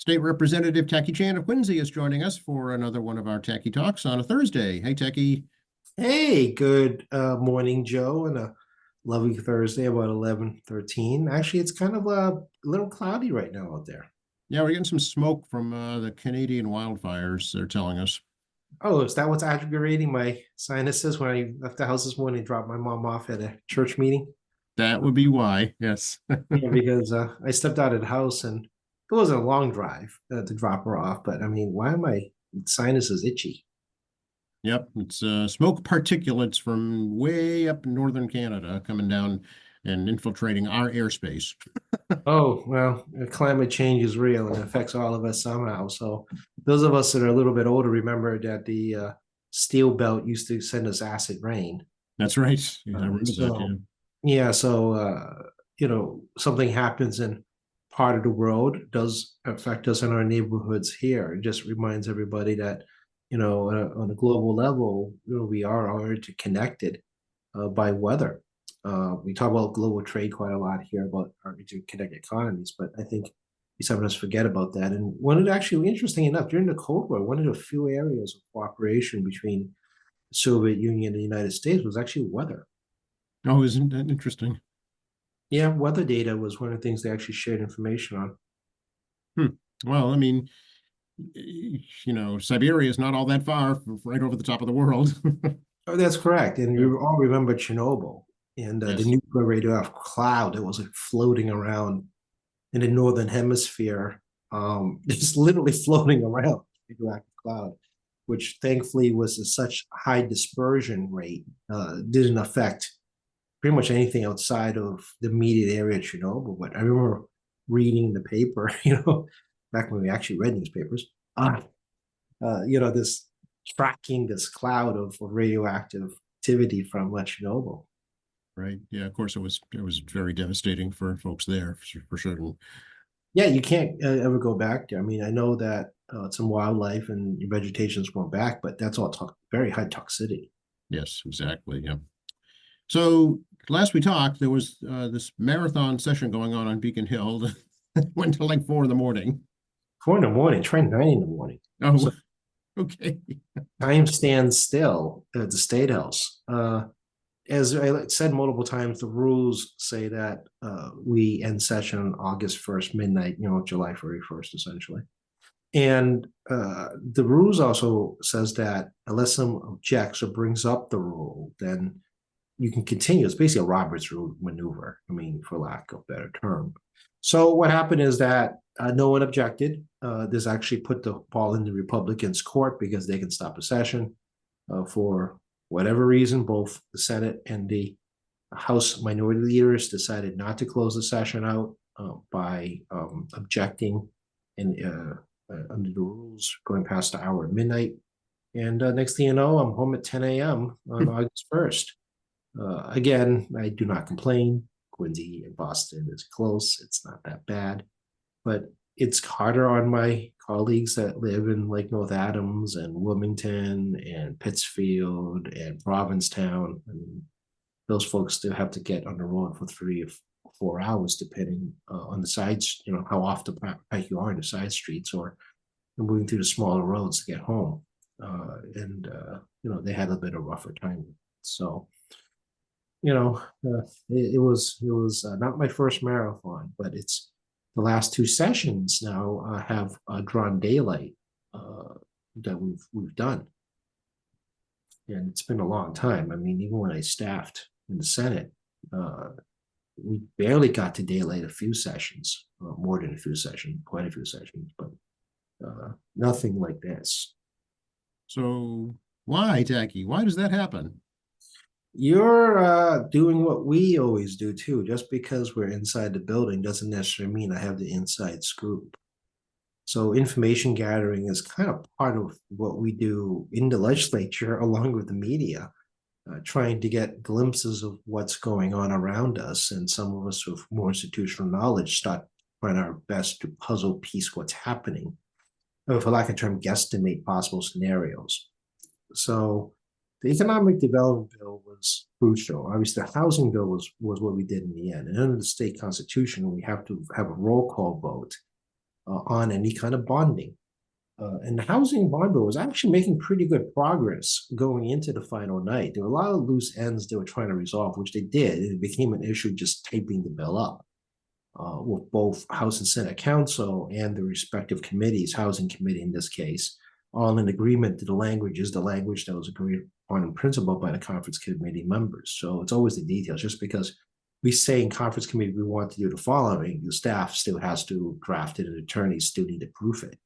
State Representative Tacky Chan of Quincy is joining us for another one of our Tacky Talks on a Thursday. Hey, Tacky. Hey, good morning, Joe, and a lovely Thursday about 11:13. Actually, it's kind of a little cloudy right now out there. Yeah, we're getting some smoke from the Canadian wildfires, they're telling us. Oh, is that what's aggravating my sinuses when I left the house this morning and dropped my mom off at a church meeting? That would be why, yes. Yeah, because I stepped out of the house and it wasn't a long drive to drop her off, but I mean, why are my sinuses itchy? Yep, it's smoke particulates from way up in northern Canada coming down and infiltrating our airspace. Oh, well, climate change is real and it affects all of us somehow. So those of us that are a little bit older remember that the steel belt used to send us acid rain. That's right. Yeah, I Uh, remember that, yeah. so yeah, so something happens in part of the world does affect us in our neighborhoods here. It just reminds everybody that, on a global level, we are already connected by weather. We talk about global trade quite a lot here about our interconnected economies, but I think we sometimes forget about that. And one of the actually interesting enough, during the Cold War, one of the few areas of cooperation between the Soviet Union and the United States was actually weather. Oh, isn't that interesting? Yeah, weather data was one of the things they actually shared information on. Hmm. Well, I mean, Siberia is not all that far, right over the top of the world. Oh, that's correct. And Yeah. you all remember Chernobyl and the Yes. nuclear radioactive cloud that was like floating around in the northern hemisphere, just literally floating around, radioactive cloud, which thankfully was a such high dispersion rate, didn't affect pretty much anything outside of the immediate area of Chernobyl. But I remember reading the paper, back when we actually read newspapers, this tracking this cloud of radioactive activity from Chernobyl. Right. Yeah, of course it was very devastating for folks there for certain. Yeah, you can't ever go back there. I mean, I know that some wildlife and vegetation is going back, but that's all very high toxicity. Yes, exactly. Yeah. So last we talked, there was this marathon session going on Beacon Hill that went till like 4 in the morning. 4 in the morning, try 9 in the morning. Oh, So okay. time stands still at the State House. As I said multiple times, the rules say that we end session on August 1st, midnight, July 31st, essentially. And the rules also says that unless someone objects or brings up the rule, then you can continue. It's basically a Robert's rule maneuver, I mean, for lack of a better term. So what happened is that no one objected. This actually put the ball in the Republicans' court because they can stop a session for whatever reason. Both the Senate and the House minority leaders decided not to close the session out by objecting and under the rules going past the hour at midnight. And next thing you know, I'm home at 10 a.m. on August 1st. Again, I do not complain. Quincy and Boston is close. It's not that bad, but it's harder on my colleagues that live in like North Adams and Wilmington and Pittsfield and Provincetown. And those folks still have to get on the road for 3 or 4 hours, depending on the sides, how off the pike you are in the side streets or moving through the smaller roads to get home. They had a bit of rougher time. So, it was not my first marathon, but it's the last two sessions now have drawn daylight that we've done, and it's been a long time. I mean, even when I staffed in the Senate, uh, we barely got to daylight a few sessions, more than a few sessions, quite a few sessions, but nothing like this. So why, Tacky? Why does that happen? You're doing what we always do too. Just because we're inside the building doesn't necessarily mean I have the inside scoop. So information gathering is kind of part of what we do in the legislature, along with the media, trying to get glimpses of what's going on around us. And some of us with more institutional knowledge start trying our best to puzzle piece what's happening, or for lack of a term, guesstimate possible scenarios. So the economic development bill was crucial. Obviously, the housing bill was what we did in the end. And under the state constitution, we have to have a roll call vote on any kind of bonding. And the housing bond bill was actually making pretty good progress going into the final night. There were a lot of loose ends they were trying to resolve, which they did. It became an issue just typing the bill up with both House and Senate Council and the respective committees, Housing Committee in this case, all in agreement that the language is the language that was agreed upon in principle by the conference committee members. So it's always the details. Just because we say in conference committee we want to do the following, the staff still has to draft it and attorneys still need to proof it.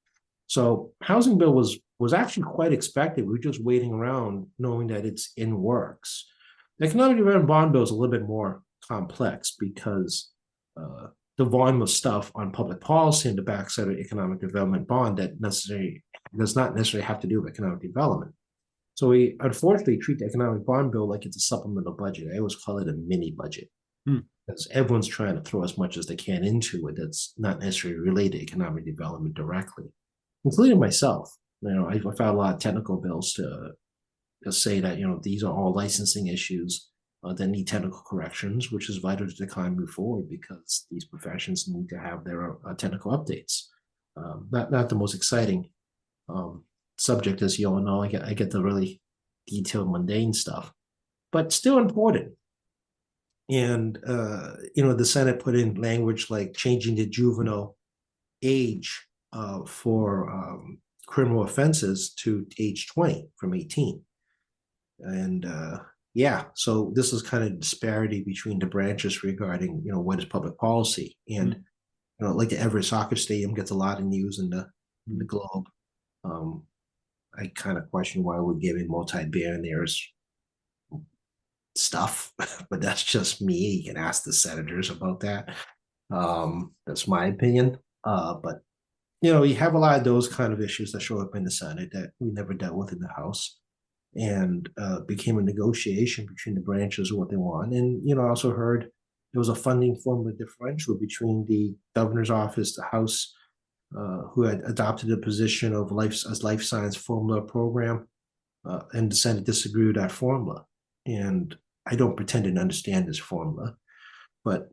So housing bill was actually quite expected. We were just waiting around knowing that it's in works. The economic development bond bill is a little bit more complex because the volume of stuff on public policy in the backside of economic development bond that does not necessarily have to do with economic development. So we unfortunately treat the economic bond bill like it's a supplemental budget. I always call it a mini budget. Because everyone's trying to throw as much as they can into it that's not necessarily related to economic development directly, including myself. I found a lot of technical bills to say that these are all licensing issues that need technical corrections, which is vital to the economy move forward because these professions need to have their technical updates. Not the most exciting subject, as you all know. I get the really detailed, mundane stuff, but still important. And the Senate put in language like changing the juvenile age for criminal offenses to age 20 from 18. And so this is kind of disparity between the branches regarding what is public policy. And like the Everett Soccer Stadium gets a lot of news in the Globe. I kind of question why we're giving multi-billionaires stuff, but that's just me. You can ask the senators about that. That's my opinion. But you have a lot of those kind of issues that show up in the Senate that we never dealt with in the House, and became a negotiation between the branches of what they want. And I also heard there was a funding formula differential between the governor's office, the House, who had adopted a position of life science formula program, and the Senate disagreed with that formula. And I don't pretend to understand this formula, but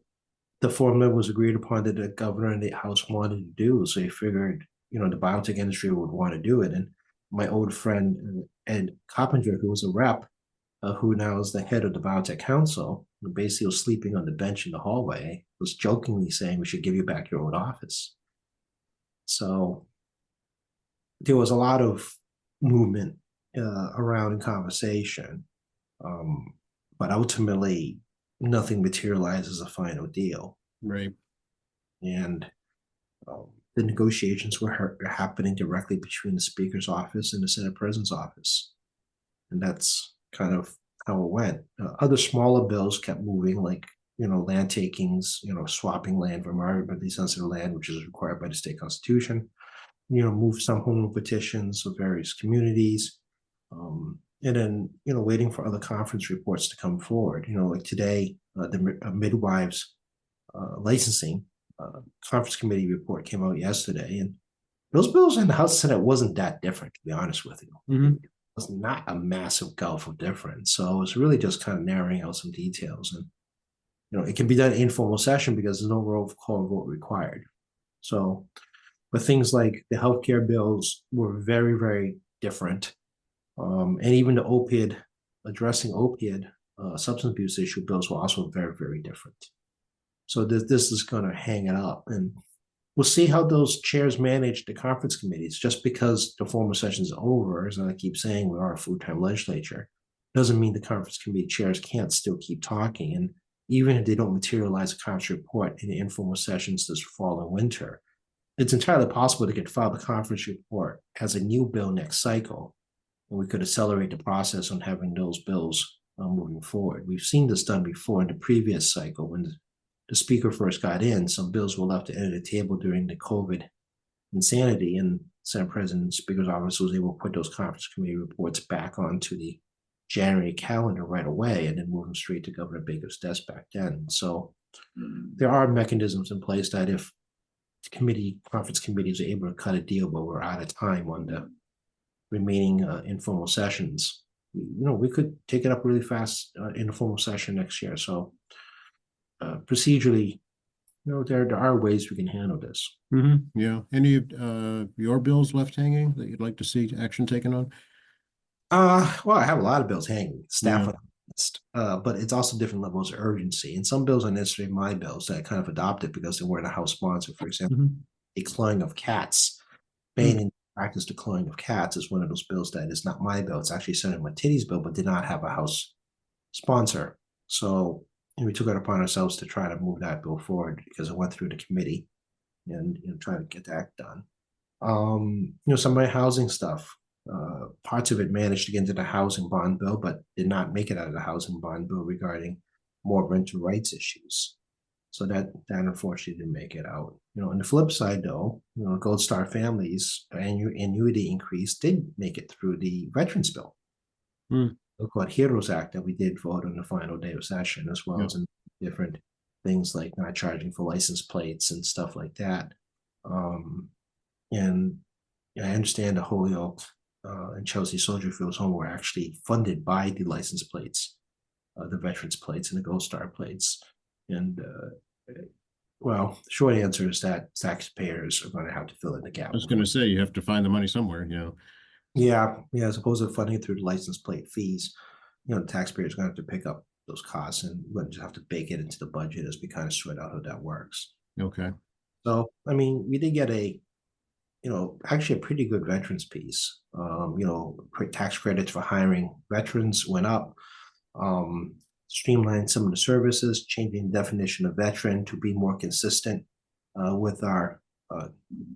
the formula was agreed upon that the governor and the House wanted to do. So they figured, the biotech industry would want to do it. And my old friend Ed Coppinger, who was a rep, who now is the head of the Biotech Council, basically was sleeping on the bench in the hallway, was jokingly saying, "We should give you back your old office." So there was a lot of movement around in conversation. But ultimately, nothing materialized as a final deal. Right. And the negotiations were happening directly between the Speaker's office and the Senate President's office. And that's kind of how it went. Other smaller bills kept moving, like, land takings, swapping land for environmentally sensitive land, which is required by the state constitution, moved some home petitions of various communities. And then, waiting for other conference reports to come forward. Like today, the midwives licensing conference committee report came out yesterday, and those bills in the House and Senate wasn't that different, to be honest with you. It was not a massive gulf of difference. So it's really just kind of narrowing out some details. And, it can be done in informal session because there's no roll call vote required. So, but things like the healthcare bills were very, very different. And even the addressing opioid substance abuse issue bills were also very, very different. So this is going to hang it up, and we'll see how those chairs manage the conference committees. Just because the formal session is over, as I keep saying, we are a full-time legislature, doesn't mean the conference committee chairs can't still keep talking. And even if they don't materialize a conference report in the informal sessions this fall and winter, it's entirely possible they could file the conference report as a new bill next cycle. And we could accelerate the process on having those bills moving forward. We've seen this done before in the previous cycle when the speaker first got in. Some bills were left to enter the table during the COVID insanity, and Senate President and Speaker's office was able to put those conference committee reports back onto the January calendar right away and then move them straight to Governor Baker's desk back then. So there are mechanisms in place that if conference committees are able to cut a deal, but we're out of time on the remaining informal sessions, we could take it up really fast in a formal session next year. So procedurally, there are ways we can handle this. Yeah. Any your bills left hanging that you'd like to see action taken on? Well, I have a lot of bills hanging, staff Yeah. on the list, but it's also different levels of urgency. And some bills are necessarily my bills that I kind of adopted because they weren't a house sponsor. For example, a cloning of cats, banning practice to cloning of cats is one of those bills that is not my bill. It's actually Senator Martinez bill, but did not have a house sponsor. So we took it upon ourselves to try to move that bill forward because it went through the committee and try to get that done. Some of my housing stuff. Parts of it managed to get into the housing bond bill, but did not make it out of the housing bond bill regarding more rental rights issues. So that unfortunately didn't make it out. On the flip side, though, Gold Star Families annuity increase did make it through the Veterans Bill, the called Heroes Act that we did vote on the final day of session, as well as in different things like not charging for license plates and stuff like that. And I understand the Holyoke and Chelsea Soldier Fields home were actually funded by the license plates, the veterans plates and the Gold Star plates. And well, short answer is that taxpayers are going to have to fill in the gap. I was going to say you have to find the money somewhere. Yeah, as opposed to funding through the license plate fees, the taxpayers are going to have to pick up those costs, and we'll just have to bake it into the budget as we kind of sort out how that works. Okay. So, I mean, we did get actually a pretty good veterans piece. Tax credits for hiring veterans went up, streamlined some of the services, changing the definition of veteran to be more consistent with our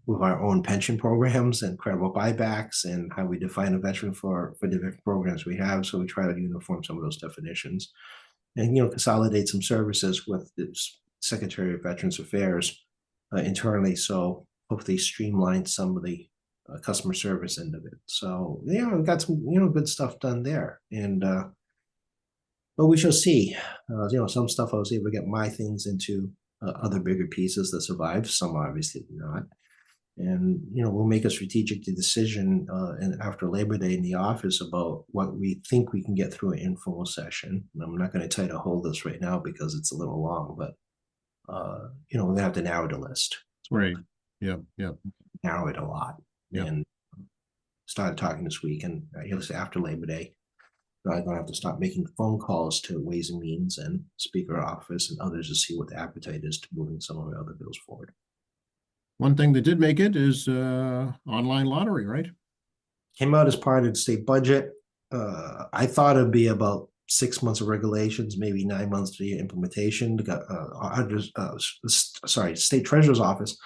own pension programs and credible buybacks and how we define a veteran for the different programs we have. So we try to uniform some of those definitions and, consolidate some services with the Secretary of Veterans Affairs internally. So hopefully streamline some of the customer service end of it. So we got some good stuff done there, and but we shall see. Some stuff I was able to get my things into other bigger pieces that survived. Some obviously not, and we'll make a strategic decision and after Labor Day in the office about what we think we can get through an informal session. And I'm not going to try to hold this right now because it's a little long, but we're going to have to narrow the list. Right. Yeah. Narrow it a lot. And started talking this week, and after Labor Day, I'm going to have to start making phone calls to Ways and Means and Speaker Office and others to see what the appetite is to moving some of my other bills forward. One thing that did make it is online lottery, right? Came out as part of the state budget. I thought it'd be about 6 months of regulations, maybe 9 months to the implementation. State Treasurer's Office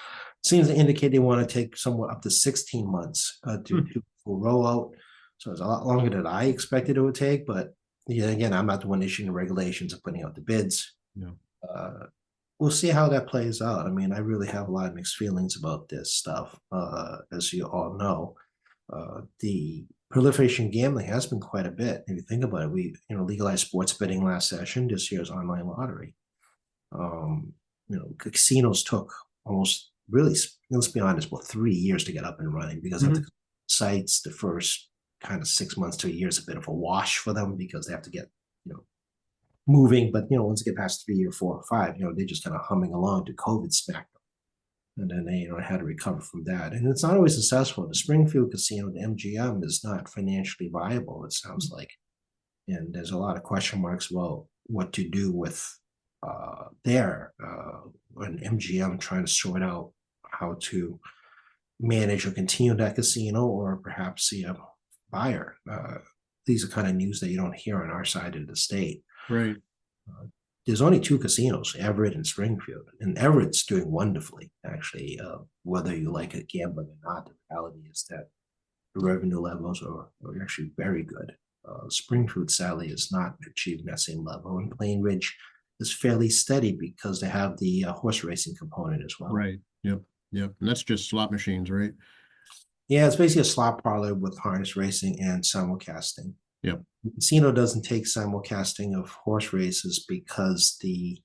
seems to indicate they want to take somewhat up to 16 months to roll out. So it's a lot longer than I expected it would take. But again, I'm not the one issuing the regulations and putting out the bids. We'll see how that plays out. I mean, I really have a lot of mixed feelings about this stuff. As you all know, the proliferation of gambling has been quite a bit. If you think about it, we legalized sports betting last session. This year's online lottery. Casinos took almost really, let's be honest, 3 years to get up and running because of the sites. The first kind of 6 months to a year is a bit of a wash for them because they have to get moving. But once they get past 3 or 4 or 5, they're just kind of humming along to COVID smack them, and then they had to recover from that. And it's not always successful. The Springfield Casino, the MGM, is not financially viable, it sounds like, and there's a lot of question marks about what to do with an MGM trying to sort out how to manage or continue that casino, or perhaps see a buyer. These are kind of news that you don't hear on our side of the state. Right. There's only 2 casinos, Everett and Springfield, and Everett's doing wonderfully, actually. Whether you like it gambling or not, the reality is that the revenue levels are actually very good. Springfield, sadly, is not achieving that same level, and Plain Ridge is fairly steady because they have the horse racing component as well. Right. Yep. And that's just slot machines, right? Yeah, it's basically a slot parlor with harness racing and simulcasting. Yep. The casino doesn't take simulcasting of horse races because the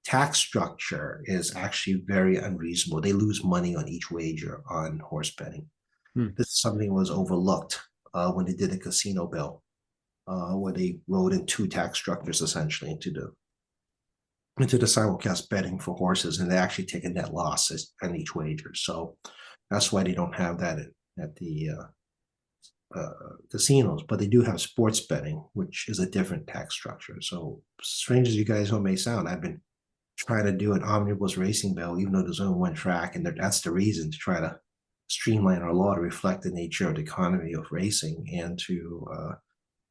tax structure is actually very unreasonable. They lose money on each wager on horse betting. This is something that was overlooked when they did the casino bill, where they wrote in 2 tax structures essentially into into the simulcast betting for horses, and they actually take a net loss on each wager. So that's why they don't have that at the casinos, but they do have sports betting, which is a different tax structure. So strange as you guys all may sound, I've been trying to do an omnibus racing bill, even though there's only one track, and that's the reason, to try to streamline our law to reflect the nature of the economy of racing, and to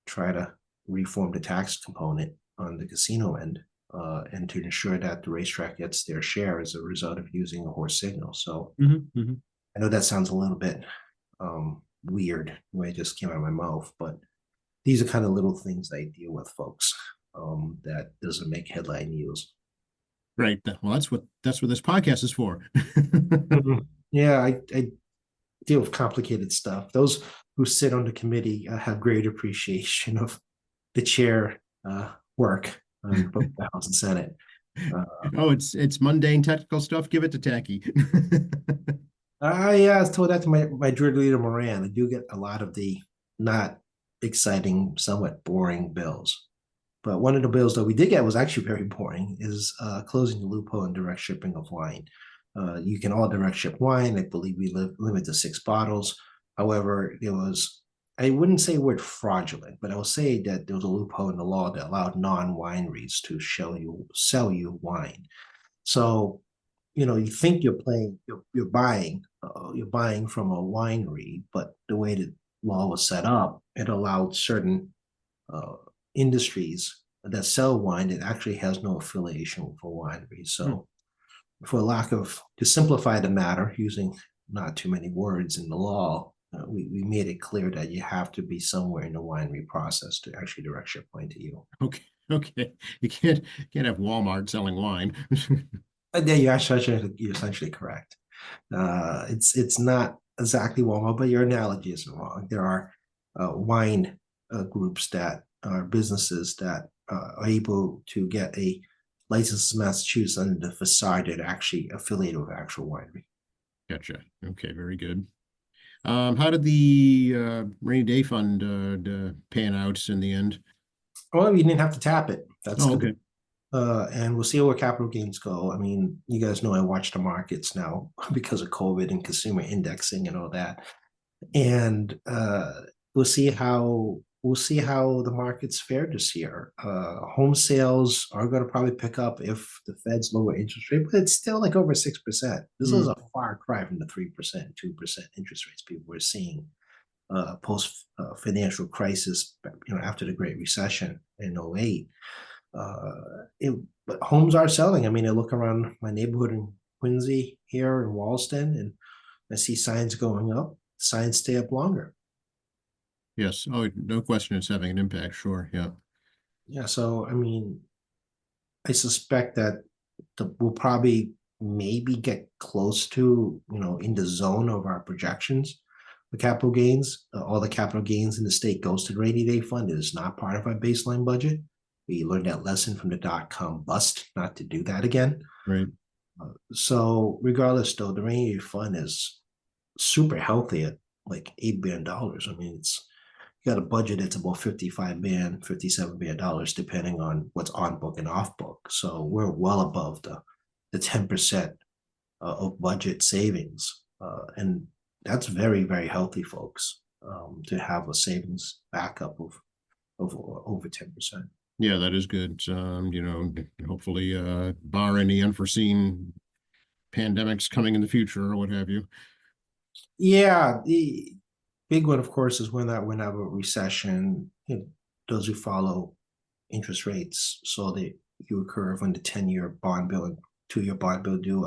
try to reform the tax component on the casino end, and to ensure that the racetrack gets their share as a result of using a horse signal. So I know that sounds a little bit weird the way it just came out of my mouth, but these are kind of little things I deal with, folks, that doesn't make headline news. Right. Well, that's what this podcast is for. Yeah, I deal with complicated stuff. Those who sit on the committee have great appreciation of the chair work on both the House and Senate. Oh, it's mundane technical stuff. Give it to Tacky. Yeah, I was told that to my Druid leader Moran. I do get a lot of the not exciting, somewhat boring bills. But one of the bills that we did get was actually very boring, is closing the loophole in direct shipping of wine. You can all direct ship wine. I believe we limit to 6 bottles. However, there was, I wouldn't say word fraudulent, but I will say that there was a loophole in the law that allowed non-wineries to sell you wine. So, you think you're buying from a winery, but the way the law was set up, it allowed certain industries that sell wine that actually has no affiliation with a winery. So to simplify the matter, using not too many words in the law, we made it clear that you have to be somewhere in the winery process to actually direct ship wine to you. Okay. You can't have Walmart selling wine. Yeah, you're essentially correct. It's not exactly Walmart, but your analogy isn't wrong. There are wine groups that are businesses that are able to get a license in Massachusetts under the facade that actually affiliated with actual winery. Gotcha. Okay, very good. How did the rainy day fund pan out in the end? Well, we didn't have to tap it. That's okay. And we'll see where capital gains go. I mean, you guys know I watch the markets now because of COVID and consumer indexing and all that. And we'll see how the markets fare this year. Home sales are going to probably pick up if the Fed's lower interest rate, but it's still like over 6%. This is a far cry from the 3%, 2% interest rates people were seeing post financial crisis, after the Great Recession in 08. But homes are selling. I mean, I look around my neighborhood in Quincy here in Wallaston, and I see signs going up. Signs stay up longer. Yes. Oh, no question it's having an impact. Sure. Yeah. Yeah. So, I mean, I suspect that we'll probably maybe get close to, in the zone of our projections. The capital gains, all the capital gains in the state goes to the rainy day fund. It is not part of our baseline budget. We learned that lesson from the .com bust, not to do that again. Right. So regardless, though, the rainy day fund is super healthy at like $8 billion. I mean, you got a budget that's about $55 billion, $57 billion, depending on what's on book and off book. So we're well above the 10% of budget savings. And that's very, very healthy, folks, to have a savings backup of over 10%. Yeah, that is good. Hopefully, bar any unforeseen pandemics coming in the future or what have you. Yeah, the big one, of course, is when have a recession. Those who follow interest rates, so the yield curve on the 10-year bond bill and 2-year bond bill do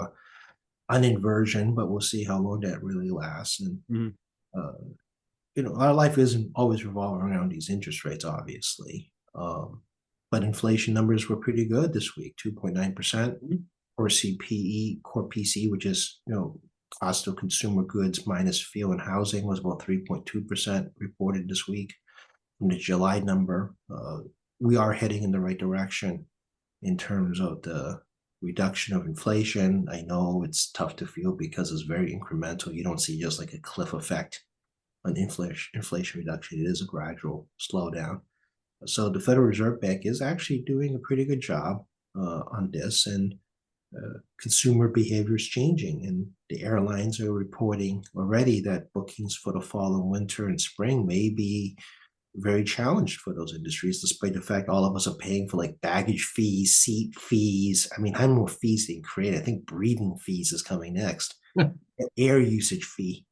an inversion, but we'll see how long that really lasts. And our life isn't always revolving around these interest rates, obviously. But inflation numbers were pretty good this week, 2.9%. Core CPE, core PC, which is cost of consumer goods minus fuel and housing, was about 3.2% reported this week. From the July number, we are heading in the right direction in terms of the reduction of inflation. I know it's tough to feel because it's very incremental. You don't see just like a cliff effect on inflation reduction. It is a gradual slowdown. So the Federal Reserve Bank is actually doing a pretty good job on this, and consumer behavior is changing, and the airlines are reporting already that bookings for the fall and winter and spring may be very challenged for those industries, despite the fact all of us are paying for like baggage fees, seat fees. I mean, how many more fees being created? I think breathing fees is coming next, air usage fee.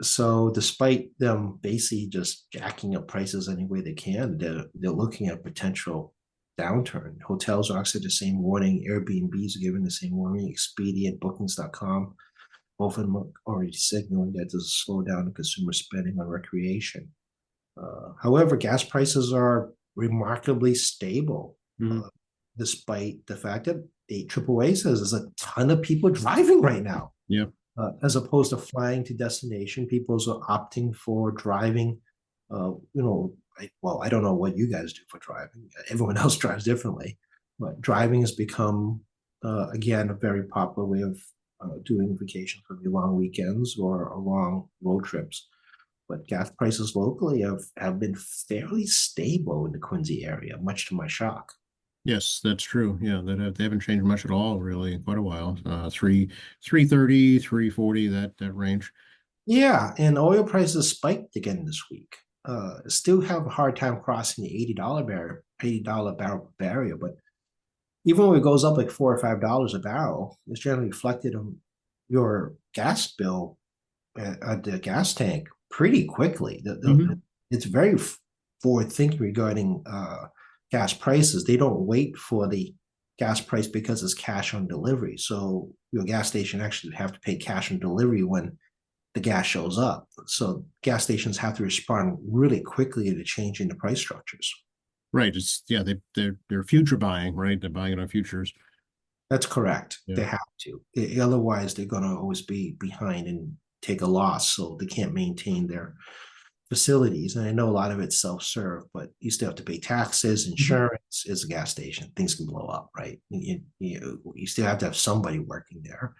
So despite them basically just jacking up prices any way they can, they're looking at potential downturn. Hotels are actually the same warning. Airbnbs are giving the same warning. Expedia, Bookings.com, both of them are already signaling that there's a slowdown in consumer spending on recreation. However, gas prices are remarkably stable, despite the fact that the AAA says there's a ton of people driving right now. Yeah. As opposed to flying to destination, people are opting for driving. I don't know what you guys do for driving. Everyone else drives differently, but driving has become, again, a very popular way of doing vacation for the long weekends or long road trips. But gas prices locally have been fairly stable in the Quincy area, much to my shock. Yes, that's true. Yeah, they haven't changed much at all really in quite a while. 330, 340, that range. Yeah, and oil prices spiked again this week. Still have a hard time crossing the $80 barrel barrier, but even when it goes up like $4 or $5 a barrel, it's generally reflected on your gas bill at the gas tank pretty quickly. It's very forward thinking regarding gas prices. They don't wait for the gas price because it's cash on delivery. So your gas station actually have to pay cash on delivery when the gas shows up. So gas stations have to respond really quickly to change in the price structures. Right. They're future buying, right? They're buying it on futures. That's correct. Yeah. They have to. Otherwise, they're going to always be behind and take a loss. So they can't maintain their facilities. And I know a lot of it's self-serve, but you still have to pay taxes, insurance. It's a gas station. Things can blow up, right? You still have to have somebody working there.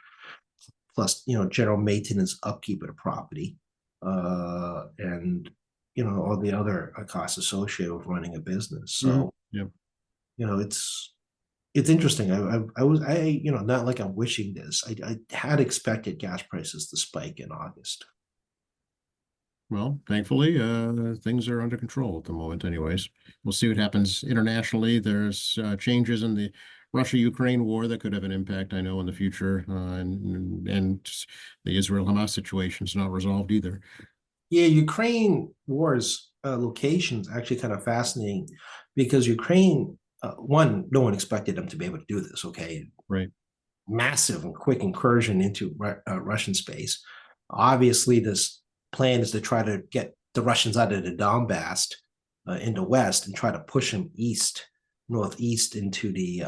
Plus, general maintenance, upkeep of the property, and all the other costs associated with running a business. So, it's interesting. I was not like I'm wishing this. I had expected gas prices to spike in August. Well, thankfully, things are under control at the moment anyways. We'll see what happens internationally. There's changes in the Russia-Ukraine war that could have an impact, I know, in the future. And the Israel-Hamas situation is not resolved either. Yeah, Ukraine war's location's actually kind of fascinating because Ukraine, one, no one expected them to be able to do this, okay? Right. Massive and quick incursion into Russian space. Obviously, this plan is to try to get the Russians out of the Donbass in the west and try to push them northeast into the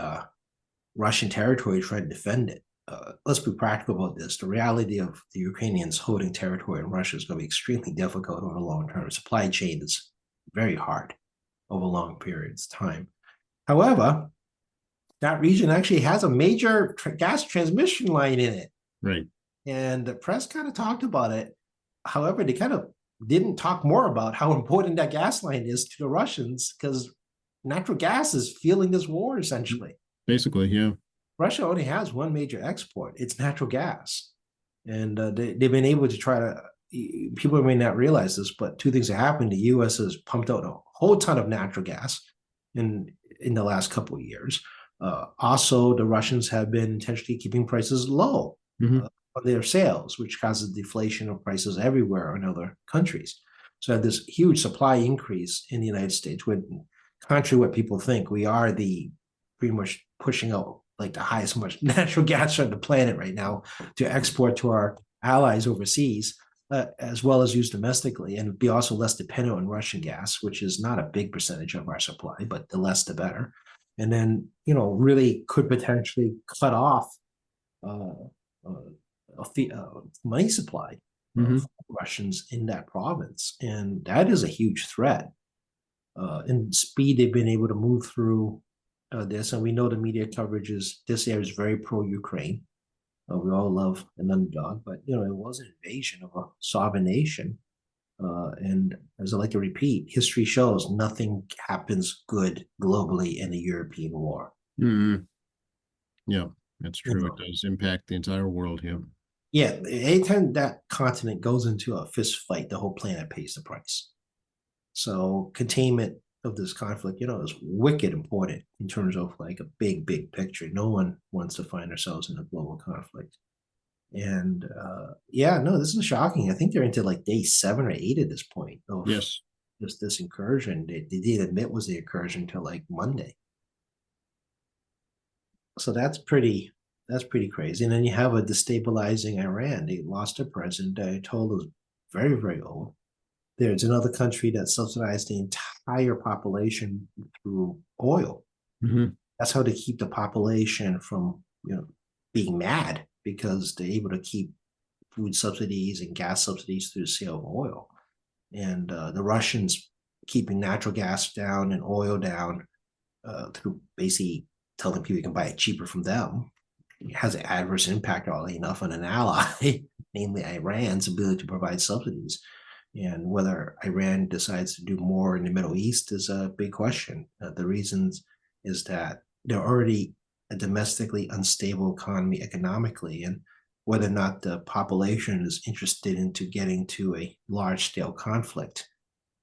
Russian territory, try to defend it. Let's be practical about this. The reality of the Ukrainians holding territory in Russia is going to be extremely difficult over the long term. The supply chain is very hard over long periods of time. However, that region actually has a major gas transmission line in it. Right. And the press kind of talked about it. However, they kind of didn't talk more about how important that gas line is to the Russians because natural gas is fueling this war essentially. Basically, yeah. Russia only has one major export. It's natural gas. And they've been able to try to, people may not realize this, but two things have happened. The U.S. has pumped out a whole ton of natural gas in the last couple of years. Also, the Russians have been intentionally keeping prices low of their sales, which causes deflation of prices everywhere in other countries. So this huge supply increase in the United States, when contrary to what people think, we are pretty much pushing out like the highest much natural gas on the planet right now to export to our allies overseas, as well as use domestically, and be also less dependent on Russian gas, which is not a big percentage of our supply, but the less the better. And then, really could potentially cut off money supply of Russians in that province. And that is a huge threat. In speed, they've been able to move through this, and we know the media coverage this area is very pro-Ukraine. We all love an underdog, but it was an invasion of a sovereign nation. And as I like to repeat, history shows nothing happens good globally in a European war. Mhm. Yeah, that's You true. It know, does impact the entire world. Yeah. yeah, anytime that continent goes into a fist fight, the whole planet pays the price. So containment of this conflict, is wicked important in terms of like a big picture. No one wants to find ourselves in a global conflict. And yeah, no, this is shocking. I think they're into like day 7 or 8 at this point of Yes. just this incursion. They didn't admit was the incursion until like Monday. So that's pretty crazy. And then you have a destabilizing Iran. They lost their president. Ayatollah is very, very old. There's another country that subsidized the entire population through oil. Hmm. That's how they keep the population from, being mad because they're able to keep food subsidies and gas subsidies through the sale of oil. And the Russians keeping natural gas down and oil down through basically telling people you can buy it cheaper from them. It has an adverse impact, oddly enough, on an ally, namely Iran's ability to provide subsidies. And whether Iran decides to do more in the Middle East is a big question. The reasons is that they're already a domestically unstable economy economically, and whether or not the population is interested into getting to a large scale conflict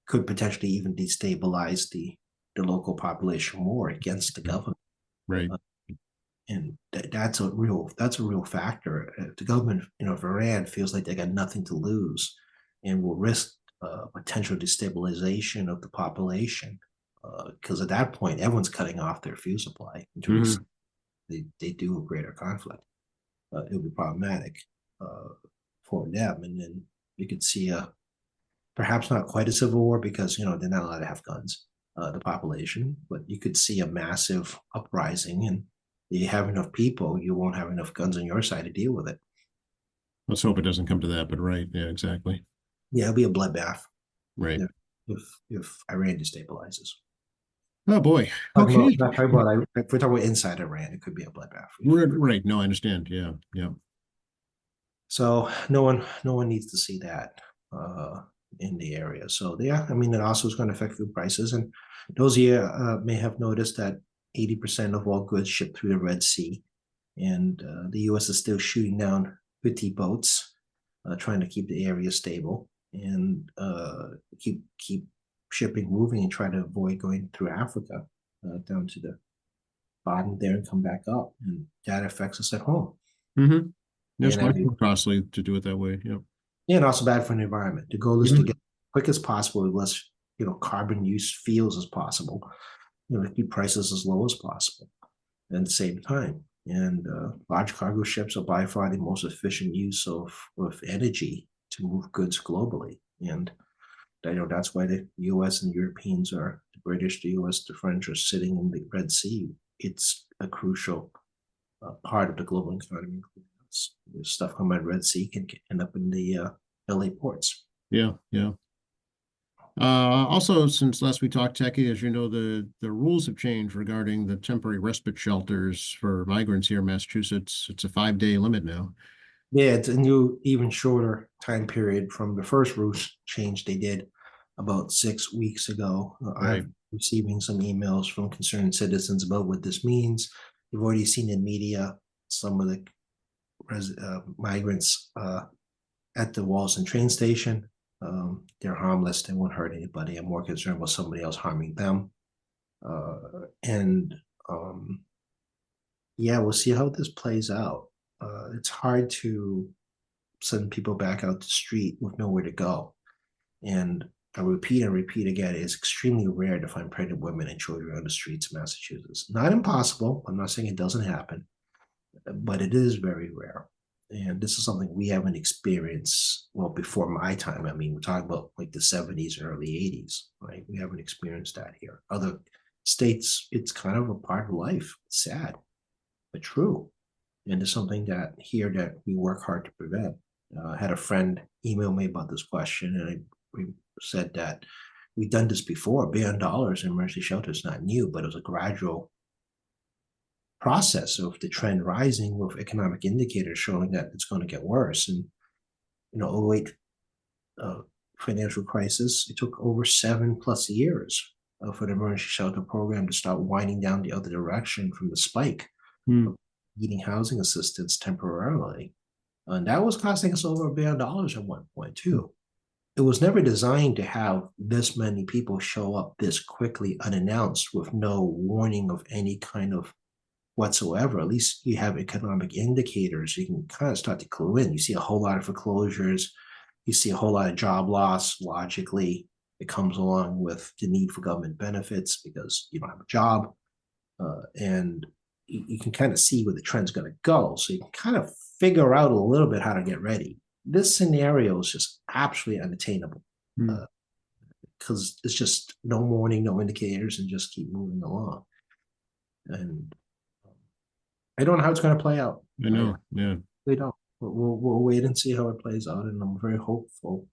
could potentially even destabilize the local population more against the government. Right. And that's a real factor. The government, of Iran feels like they got nothing to lose, and will risk potential destabilization of the population. Because at that point, everyone's cutting off their fuel supply until Hmm. they do a greater conflict. It would be problematic for them, and then you could see a perhaps not quite a civil war because they're not allowed to have guns, the population, but you could see a massive uprising, and you have enough people, you won't have enough guns on your side to deal with it. Let's hope it doesn't come to that, but right. Yeah, exactly. Yeah, it'll be a bloodbath Right. if Iran destabilizes. Oh boy. Talking about Okay. not talking about if we're talking about inside Iran, it could be a bloodbath. Right. No, I understand. Yeah. Yeah. So no one needs to see that uh, in the area. So yeah, I mean, it also is going to affect food prices. And those here may have noticed that 80% of all goods shipped through the Red Sea, and the U.S. is still shooting down Houthi boats, trying to keep the area stable and keep shipping moving and try to avoid going through Africa down to the bottom there and come back up. And that affects us at home. Hmm. It's And much as we more costly to do it that way. Yeah. Yeah, and also bad for the environment. The goal is to Mhm. get quick as possible with less, carbon use fuels as possible. Keep prices as low as possible at the same time. And large cargo ships are by far the most efficient use of energy to move goods globally. And that's why the U.S. and Europeans the British, the U.S., the French are sitting in the Red Sea. It's a crucial part of the global economy. Stuff coming out of Red Sea can end up in the LA ports. Yeah. Yeah. Also, since last we talked, Techie, as you know, the rules have changed regarding the temporary respite shelters for migrants here in Massachusetts. It's a 5-day limit now. Yeah, it's a new, even shorter time period from the first roof change they did about 6 weeks ago. Right. I've receiving some emails from concerned citizens about what this means. You've already seen in media some of the migrants at the Walton train station. They're harmless. They won't hurt anybody. I'm more concerned about somebody else harming them. And yeah, we'll see how this plays out. It's hard to send people back out the street with nowhere to go. And I repeat and repeat again, it's extremely rare to find pregnant women and children on the streets of Massachusetts. Not impossible. I'm not saying it doesn't happen, but it is very rare. And this is something we haven't experienced, well, before my time. I mean, we're talking about like the 70s, early 80s, right? We haven't experienced that here. Other states, it's kind of a part of life. It's sad, but true. And it's something that here that we work hard to prevent. I had a friend email me about this question, and we said that we've done this before. $1 billion in emergency shelter is not new, but it was a gradual process of the trend rising with economic indicators showing that it's going to get worse. And 08 financial crisis, it took over 7+ years for the emergency shelter program to start winding down the other direction from the spike Hmm. of needing housing assistance temporarily. And that was costing us over $1 billion at one point, too. It was never designed to have this many people show up this quickly unannounced with no warning of any kind of whatsoever. At least you have economic indicators. You can kind of start to clue in. You see a whole lot of foreclosures. You see a whole lot of job loss. Logically, it comes along with the need for government benefits because you don't have a job. And you can kind of see where the trend's going to go. So you can kind of figure out a little bit how to get ready. This scenario is just absolutely unattainable Hmm. because it's just no warning, no indicators, and just keep moving along. And I don't know how it's going to play out. I know. Yeah. We don't. We'll wait and see how it plays out. And I'm very hopeful.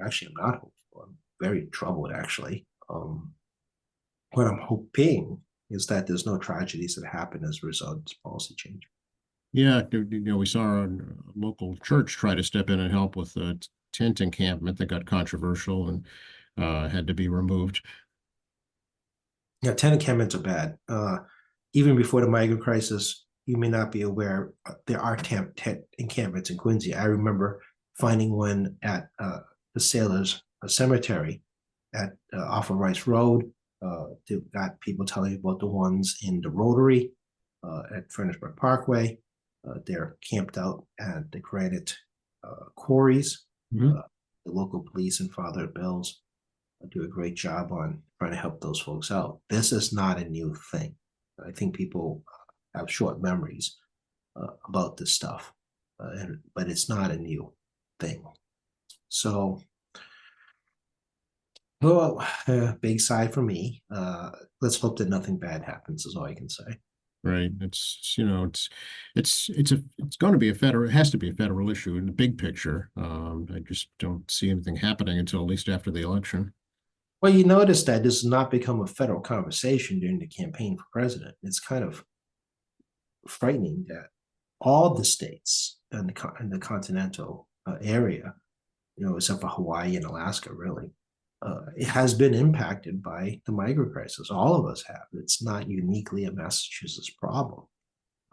Actually, I'm not hopeful. I'm very troubled, actually. What I'm hoping is that there's no tragedies that happen as a result of this policy change. Yeah. We saw a local church try to step in and help with a tent encampment that got controversial and had to be removed. Yeah, tent encampments are bad. Even before the migrant crisis, you may not be aware, there are tent encampments in Quincy. I remember finding one at the Sailors Cemetery at off of Rice Road. Got people telling me about the ones in the Rotary at Furnaceburg Parkway. They're camped out at the granite quarries. Mhm. The local police and Father Bills do a great job on trying to help those folks out. This is not a new thing. I think people have short memories about this stuff, but it's not a new thing. So, well, big sigh for me. Let's hope that nothing bad happens. Is all I can say. Right. It's going to be it has to be a federal issue in the big picture. I just don't see anything happening until at least after the election. Well, you notice that this has not become a federal conversation during the campaign for president. It's kind of frightening that all the states in the continental area, except for Hawaii and Alaska, really, it has been impacted by the migrant crisis. All of us have. It's not uniquely a Massachusetts problem.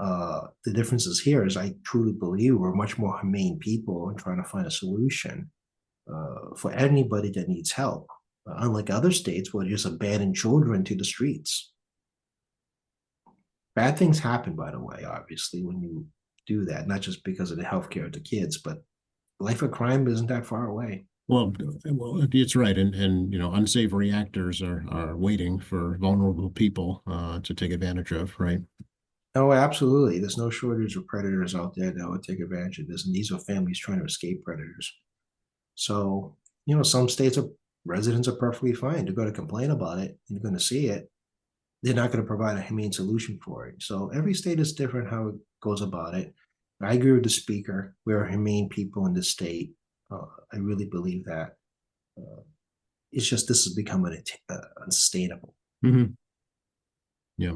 The differences here is I truly believe we're much more humane people and trying to find a solution for anybody that needs help. Unlike other states where they just abandon children to the streets. Bad things happen, by the way, obviously, when you do that, not just because of the healthcare of the kids, but life of crime isn't that far away. Well, it's right, and unsavory actors are waiting for vulnerable people to take advantage of, right? Oh, absolutely. There's no shortage of predators out there that would take advantage of this. And these are families trying to escape predators. So, some states are residents are perfectly fine. They're going to complain about it. And you're going to see it. They're not going to provide a humane solution for it. So every state is different how it goes about it. I agree with the speaker. We're humane people in this state. I really believe that. It's just this has become unsustainable. Hmm. Yeah.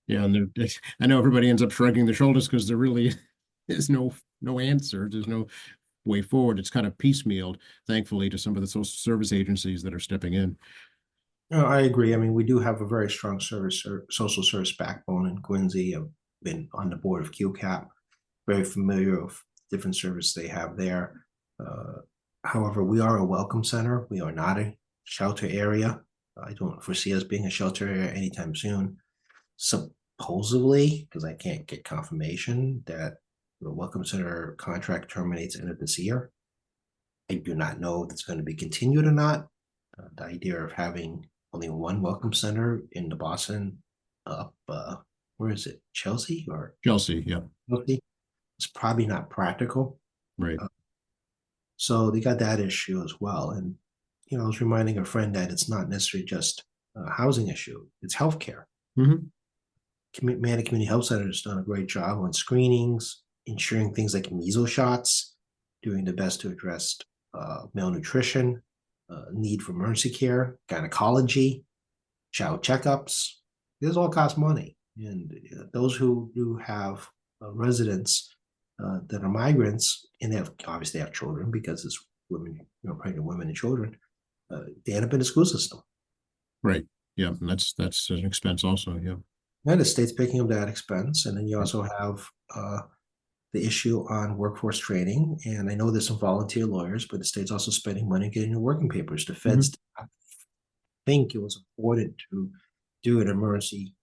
Yeah. And I know everybody ends up shrugging their shoulders because there really is no answer. There's no way forward. It's kind of piecemealed, thankfully, to some of the social service agencies that are stepping in. I agree. I mean, we do have a very strong social service backbone in Quincy. I've been on the board of QCAP, very familiar with different services they have there. However, we are a welcome center. We are not a shelter area. I don't foresee us being a shelter area anytime soon. Supposedly, because I can't get confirmation that the welcome center contract terminates end of this year. I do not know if it's going to be continued or not. The idea of having only one welcome center in the Boston where is it, Chelsea or Chelsea, yeah, Chelsea? It's probably not practical. right. So they got that issue as well. And I was reminding a friend that it's not necessarily just a housing issue; it's healthcare. Hmm. Manatee Community Health Center has done a great job on screenings, ensuring things like measles shots, doing the best to address malnutrition, need for emergency care, gynecology, child checkups. This all costs money. And those who do have residents that are migrants, and they obviously have children because it's women, pregnant women and children, they end up in the school system. Right. Yeah, and that's an expense also. Yeah. And the state's picking up that expense. And then you also have the issue on workforce training. And I know there's some volunteer lawyers, but the state's also spending money getting the working papers. The feds did not think it was important to do an emergency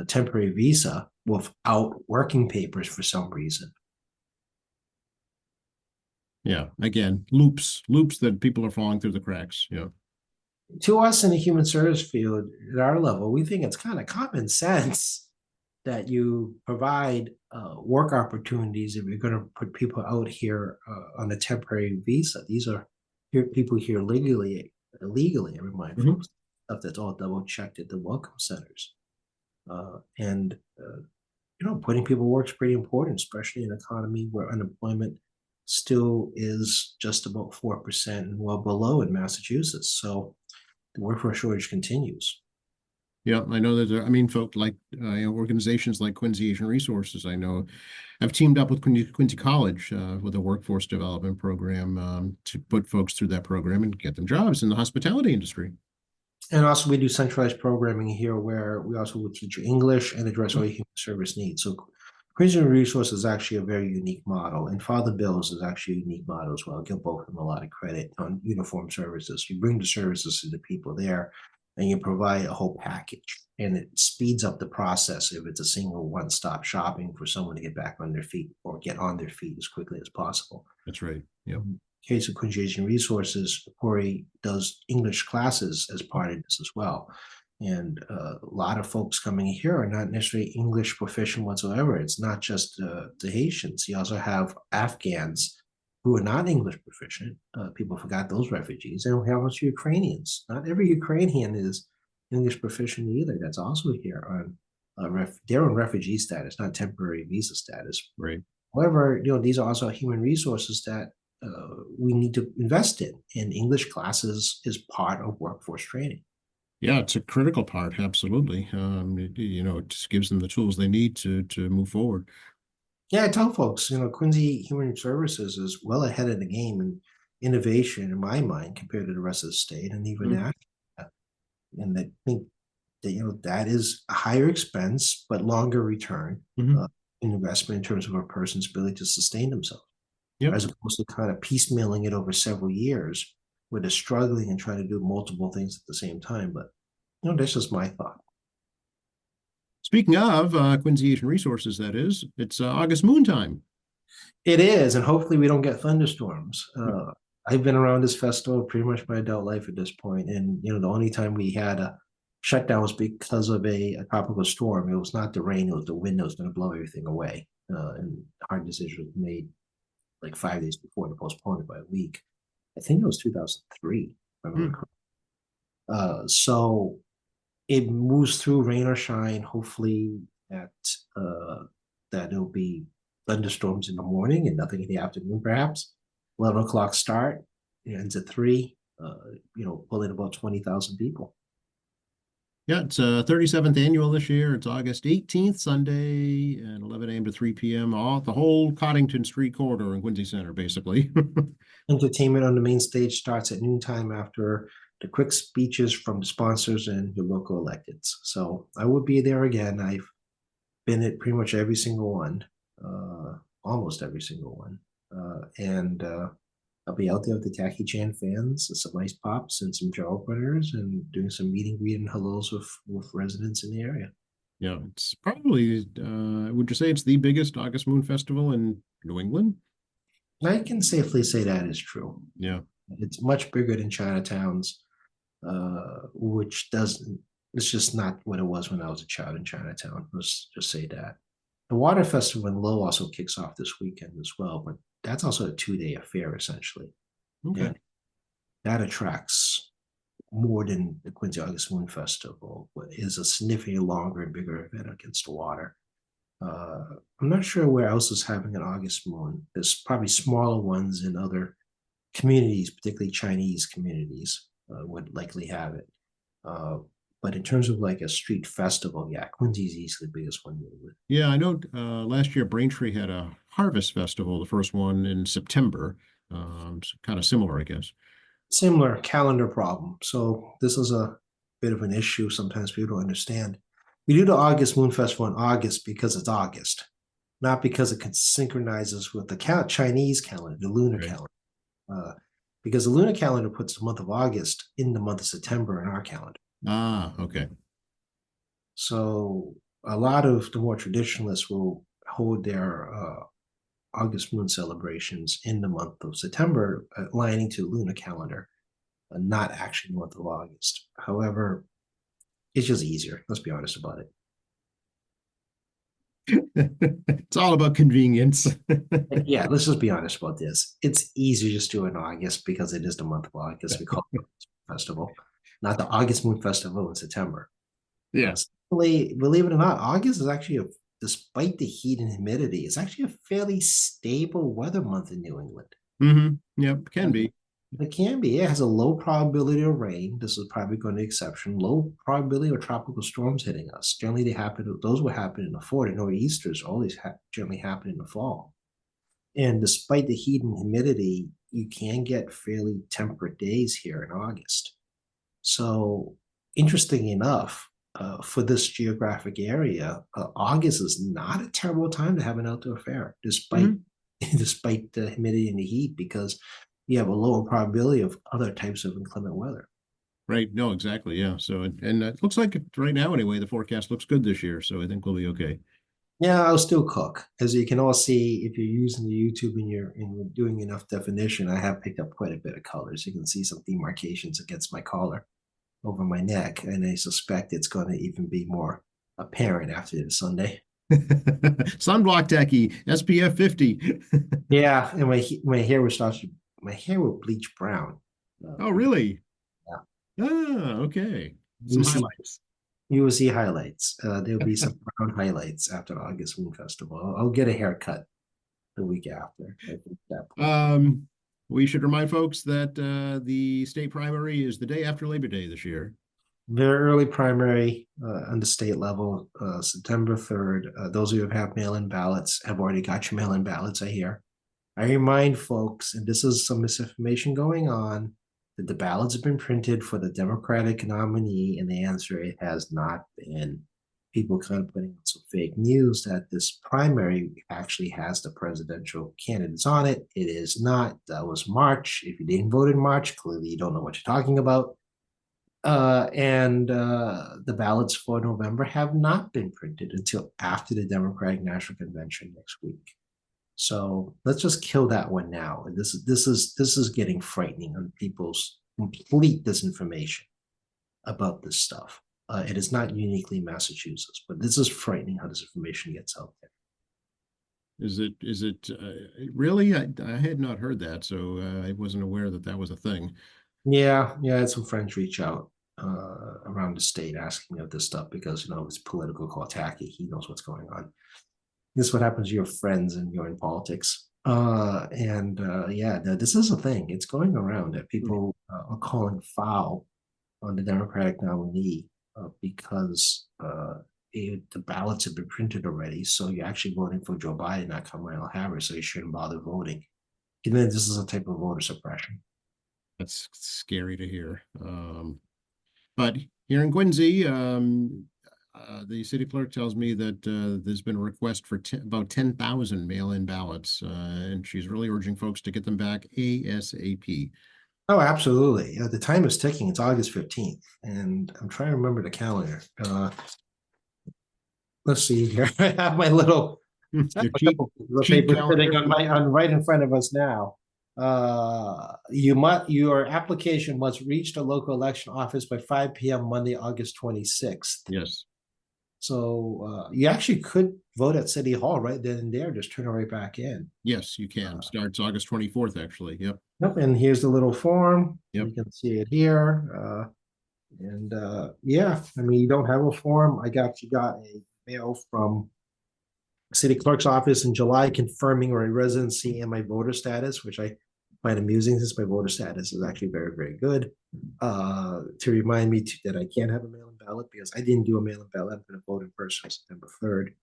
temporary visa without working papers for some reason. Yeah. Again, loops that people are falling through the cracks. Yeah. To us in the human service field, at our level, we think it's kind of common sense that you provide work opportunities if you're going to put people out here on a temporary visa. These are people here legally, illegally. I remind folks, stuff that's all double checked at the welcome centers. And putting people to work is pretty important, especially in an economy where unemployment still is just about 4% and well below in Massachusetts. So the workforce shortage continues. Yeah, I know that. I mean, folk like organizations like Quincy Asian Resources, I know, have teamed up with Quincy College with a workforce development program to put folks through that program and get them jobs in the hospitality industry. And also, we do centralized programming here where we also will teach you English and address all your human service needs. So, Quincy Resources is actually a very unique model, and Father Bill's is actually a unique model as well. I'll give both of them a lot of credit on uniform services. You bring the services to the people there, and you provide a whole package, and it speeds up the process if it's a single one-stop shopping for someone to get back on their feet or get on their feet as quickly as possible. That's right. Yeah. Case of Quincy Asian Resources, Corey does English classes as part of this as well. And a lot of folks coming here are not necessarily English proficient whatsoever. It's not just the Haitians. You also have Afghans who are not English proficient. People forgot those refugees. And we have also Ukrainians. Not every Ukrainian is English proficient either. That's also here on they're on refugee status, not temporary visa status. Right. However, these are also human resources that we need to invest in. And English classes is part of workforce training. Yeah, it's a critical part. Absolutely. It just gives them the tools they need to move forward. Yeah, I tell folks, Quincy Human Services is well ahead of the game in innovation in my mind compared to the rest of the state and even that. And I think that that is a higher expense but longer return investment in terms of a person's ability to sustain themselves. Yep. As opposed to kind of piecemealing it over several years where they're struggling and trying to do multiple things at the same time. But that's just my thought. Speaking of Quincy Asian Resources, that is, it's August Moon time. It is, and hopefully we don't get thunderstorms. I've been around this festival pretty much my adult life at this point, and the only time we had a shutdown was because of a tropical storm. It was not the rain; it was the wind that was going to blow everything away. And hard decision was made like 5 days before to postpone it by a week. I think it was 2003. So it moves through rain or shine. Hopefully that it'll be thunderstorms in the morning and nothing in the afternoon, perhaps. 11 o'clock start. It ends at 3. Pulling about 20,000 people. Yeah, it's 37th annual this year. It's August 18th, Sunday, and 11 a.m. to 3 p.m. The whole Coddington Street corridor in Quincy Center, basically. Entertainment on the main stage starts at noontime after the quick speeches from the sponsors and your local electeds. So I will be there again. I've been at pretty much every single one, almost every single one. And I'll be out there with the Tacky Chan fans, some ice pops and some jar openers, and doing some meeting, greet, and hellos with residents in the area. Yeah, it's probably, would you say it's the biggest August Moon Festival in New England? I can safely say that is true. Yeah. It's much bigger than Chinatown's, which doesn't, it's just not what it was when I was a child in Chinatown. Let's just say that. The Water Festival in Lowell also kicks off this weekend as well, but that's also a 2-day affair, essentially. Okay. And that attracts more than the Quincy August Moon Festival, but is a significantly longer and bigger event against the water. I'm not sure where else is having an August Moon. There's probably smaller ones in other communities, particularly Chinese communities, would likely have it. But in terms of like a street festival, yeah, Quincy's easily the biggest one. Yeah, I know last year Braintree had a Harvest Festival, the first one in September. Kind of similar, I guess. Similar calendar problem. So this is a bit of an issue. Sometimes people don't understand. We do the August Moon Festival in August because it's August, not because it synchronizes with the Chinese calendar, the lunar Right. calendar. Because the lunar calendar puts the month of August in the month of September in our calendar. Ah, okay. So a lot of the more traditionalists will hold their August moon celebrations in the month of September, aligning to the lunar calendar, not actually the month of August. However, it's just easier. Let's be honest about it. It's all about convenience. Yeah, let's just be honest about this. It's easier just to do it in August because it is the month of August. We call it the festival, not the August Moon Festival in September. Yeah. Believe it or not, August is actually despite the heat and humidity, it's actually a fairly stable weather month in New England. Yep, can be. It can be. It has a low probability of rain. This is probably going to be an exception. Low probability of tropical storms hitting us. Generally, they happen. Those will happen in the fall. The nor'easters always generally happen in the fall. And despite the heat and humidity, you can get fairly temperate days here in August. So, interesting enough, for this geographic area, August is not a terrible time to have an outdoor fair, despite Mhm. despite the humidity and the heat, because you have a lower probability of other types of inclement weather. Right. No, exactly. Yeah. So, and it looks like right now, anyway, the forecast looks good this year. So I think we'll be okay. Yeah, I'll still cook. As you can all see, if you're using the YouTube and you're doing enough definition, I have picked up quite a bit of colors. You can see some demarcations against my collar over my neck, and I suspect it's going to even be more apparent after the Sunday. Sunblock techie, SPF 50. Yeah, and my hair was starting. My hair will bleach brown. Oh, really? Yeah, Ah, okay. you Some see, highlights. you will see highlights. There'll be some brown highlights after August Moon Festival. I'll get a haircut the week after. I think that point. Um, we should remind folks that the state primary is the day after Labor Day this year. Very early primary on the state level, September 3rd. Those of you who have mail-in ballots have already got your mail-in ballots, I hear. I remind folks, and this is some misinformation going on, that the ballots have been printed for the Democratic nominee, and the answer, it has not been. People kind of putting out some fake news that this primary actually has the presidential candidates on it. It is not. That was March. If you didn't vote in March, clearly you don't know what you're talking about. And the ballots for November have not been printed until after the Democratic National Convention next week. So let's just kill that one now. This is getting frightening on people's complete disinformation about this stuff. It is not uniquely Massachusetts, but this is frightening how this information gets out there. Is it really? I had not heard that, so I wasn't aware that that was a thing. Yeah, I had some friends reach out around the state asking of this stuff because it's political, call tacky. He knows what's going on. This is what happens to your friends and you're in politics. Yeah, this is a thing. It's going around that people are calling foul on the Democratic nominee because the ballots have been printed already. So you're actually voting for Joe Biden, not Kamala Harris. So you shouldn't bother voting. And then this is a type of voter suppression. That's scary to hear. But here in Quincy, the city clerk tells me that there's been a request for about 10,000 mail-in ballots, and she's really urging folks to get them back ASAP. Oh, absolutely. The time is ticking. It's August 15th, and I'm trying to remember the calendar. Let's see here. I have my little Your a couple of cheat papers sitting calendar. on right in front of us now. Your application must reach the local election office by 5 p.m. Monday, August 26th. Yes. So you actually could vote at City Hall right then and there, just turn it right back in. Yes, you can. Starts August 24th, actually. Yep. Yep, and here's the little form. Yep. You can see it here. Yeah, I mean, you don't have a form. I got a mail from city clerk's office in July confirming my residency and my voter status, which I find amusing since my voter status is actually very, very good. To remind me that I can't have a mail-in ballot because I didn't do a mail-in ballot. I'm going to vote in person September 3rd.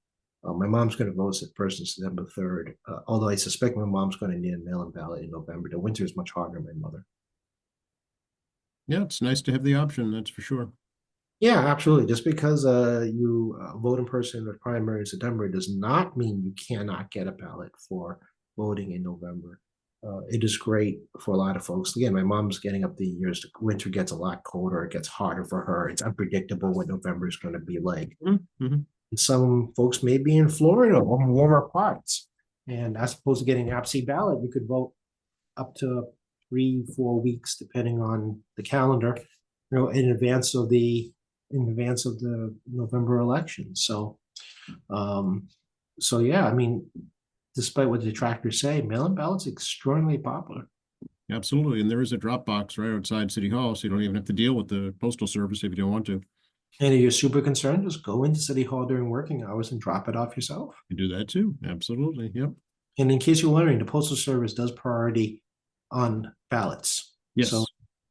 My mom's going to vote first on September 3rd, although I suspect my mom's going to need a mail-in ballot in November. The winter is much harder on my mother. Yeah, it's nice to have the option, that's for sure. Yeah, absolutely. Just because you vote in person in the primary in September does not mean you cannot get a ballot for voting in November. It is great for a lot of folks. Again, my mom's getting up the years. The winter gets a lot colder. It gets harder for her. It's unpredictable what November is going to be like. Mm-hmm. And some folks may be in Florida or warmer parts. And as opposed to getting an absentee ballot, you could vote up to 3-4 weeks, depending on the calendar, in advance of the November election. So, yeah, I mean, despite what the detractors say, mail-in ballots extraordinarily popular. Absolutely. And there is a drop box right outside City Hall, so you don't even have to deal with the postal service if you don't want to. And if you're super concerned, just go into City Hall during working hours and drop it off yourself. You do that too. Absolutely. Yep. And in case you're wondering, the Postal Service does priority on ballots. Yes. So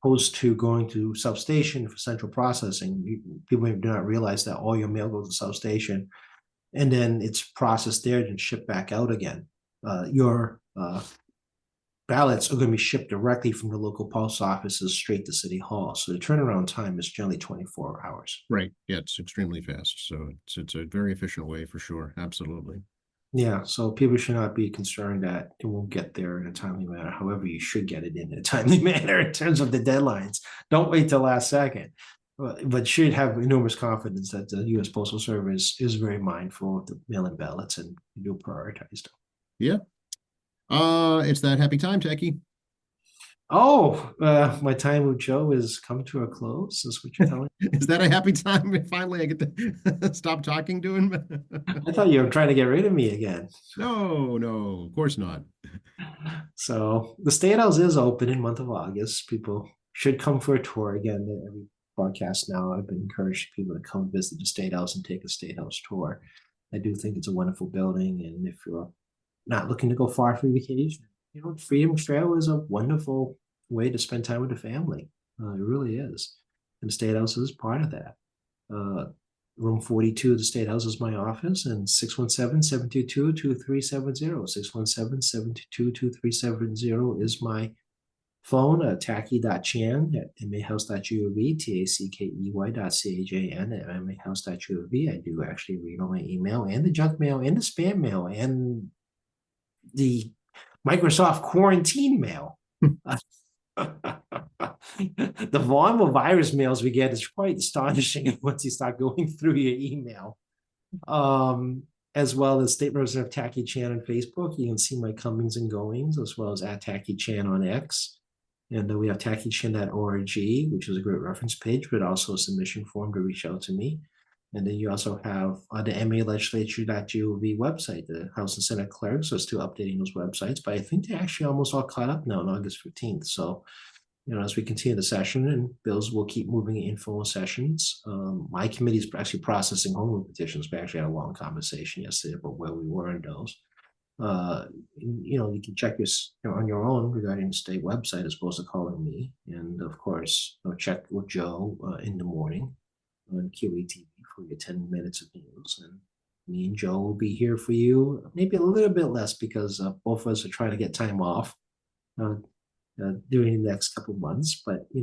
opposed to going to substation for central processing, people do not realize that all your mail goes to substation and then it's processed there and shipped back out again. Your ballots are going to be shipped directly from the local post offices straight to City Hall. So the turnaround time is generally 24 hours. Right. Yeah, it's extremely fast. So it's a very efficient way for sure. Absolutely. Yeah, so people should not be concerned that it won't get there in a timely manner. However, you should get it in a timely manner in terms of the deadlines. Don't wait till last second, but should have enormous confidence that the U.S. Postal Service is very mindful of the mail-in ballots and do prioritize them. Yeah. It's that happy time, Techie. Oh, my time with Joe has come to a close. Is what you're telling me? Is that a happy time? Finally, I get to stop talking to him. I thought you were trying to get rid of me again. No, of course not. So the State House is open in month of August. People should come for a tour again. Every broadcast now, I've been encouraging people to come visit the State House and take a State House tour. I do think it's a wonderful building, and if you're not looking to go far for vacation, Freedom Trail is a wonderful way to spend time with the family. It really is. And the State House is part of that. Room 42 of the State House is my office, and 617-722-2370. 617-722-2370 is my phone. Tackey.chan at mahouse.gov, tackey.cajan at mahouse.gov. I do actually read all my email and the junk mail and the spam mail and the Microsoft quarantine mail. The volume of virus mails we get is quite astonishing once you start going through your email. As well as State Representative Tackey Chan on Facebook. You can see my comings and goings, as well as at Tackey Chan on X. And we have tackeychan.org, which is a great reference page, but also a submission form to reach out to me. And then you also have the MAlegislature.gov website, the House and Senate clerks are still updating those websites, but I think they're actually almost all caught up now on August 15th. So, as we continue the session and bills will keep moving in informal sessions. My committee is actually processing home rule petitions. We actually had a long conversation yesterday about where we were in those. You can check this on your own regarding the state website as opposed to calling me. And of course, check with Joe in the morning on QATV for your 10 minutes of news. And me and Joe will be here for you, maybe a little bit less because both of us are trying to get time off during the next couple of months. But, we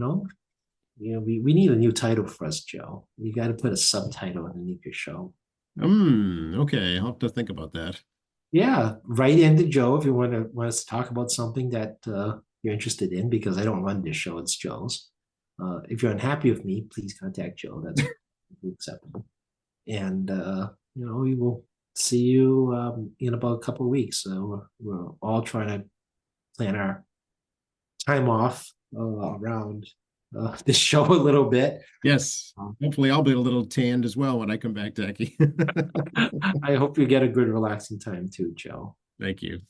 need a new title for us, Joe. You got to put a subtitle underneath your show. Okay. I'll have to think about that. Yeah, write into Joe if you want us to talk about something that you're interested in, because I don't run this show, it's Joe's. If you're unhappy with me, please contact Joe. That's acceptable. And, we will see you in about a couple of weeks. So we're all trying to plan our time off around this show a little bit. Yes. Hopefully I'll be a little tanned as well when I come back, Tackey. I hope you get a good relaxing time too, Joe. Thank you.